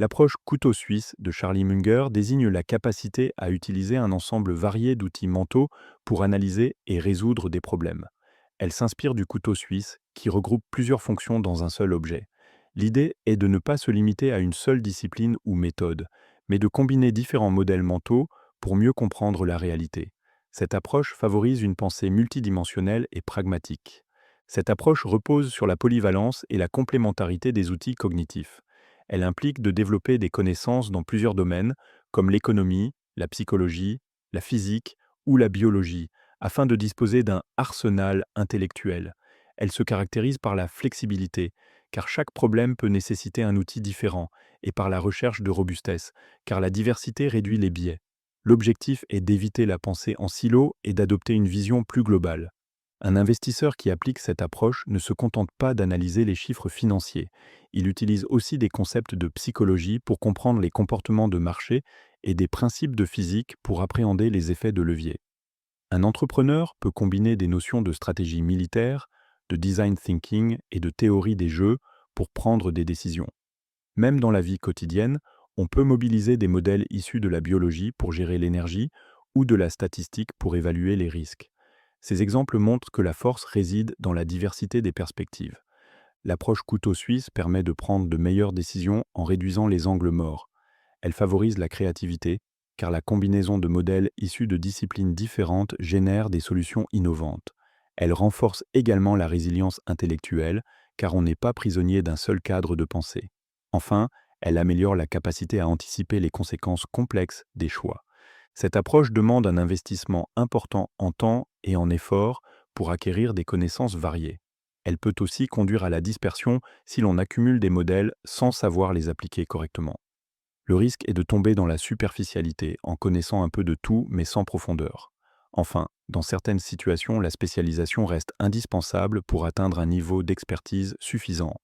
L'approche couteau suisse de Charlie Munger désigne la capacité à utiliser un ensemble varié d'outils mentaux pour analyser et résoudre des problèmes. Elle s'inspire du couteau suisse qui regroupe plusieurs fonctions dans un seul objet. L'idée est de ne pas se limiter à une seule discipline ou méthode, mais de combiner différents modèles mentaux pour mieux comprendre la réalité. Cette approche favorise une pensée multidimensionnelle et pragmatique. Cette approche repose sur la polyvalence et la complémentarité des outils cognitifs. Elle implique de développer des connaissances dans plusieurs domaines, comme l'économie, la psychologie, la physique ou la biologie, afin de disposer d'un arsenal intellectuel. Elle se caractérise par la flexibilité, car chaque problème peut nécessiter un outil différent, et par la recherche de robustesse, car la diversité réduit les biais. L'objectif est d'éviter la pensée en silo et d'adopter une vision plus globale. Un investisseur qui applique cette approche ne se contente pas d'analyser les chiffres financiers. Il utilise aussi des concepts de psychologie pour comprendre les comportements de marché et des principes de physique pour appréhender les effets de levier. Un entrepreneur peut combiner des notions de stratégie militaire, de design thinking et de théorie des jeux pour prendre des décisions. Même dans la vie quotidienne, on peut mobiliser des modèles issus de la biologie pour gérer l'énergie ou de la statistique pour évaluer les risques. Ces exemples montrent que la force réside dans la diversité des perspectives. L'approche couteau suisse permet de prendre de meilleures décisions en réduisant les angles morts. Elle favorise la créativité, car la combinaison de modèles issus de disciplines différentes génère des solutions innovantes. Elle renforce également la résilience intellectuelle, car on n'est pas prisonnier d'un seul cadre de pensée. Enfin, elle améliore la capacité à anticiper les conséquences complexes des choix. Cette approche demande un investissement important en temps et en effort pour acquérir des connaissances variées. Elle peut aussi conduire à la dispersion si l'on accumule des modèles sans savoir les appliquer correctement. Le risque est de tomber dans la superficialité en connaissant un peu de tout mais sans profondeur. Enfin, dans certaines situations, la spécialisation reste indispensable pour atteindre un niveau d'expertise suffisant.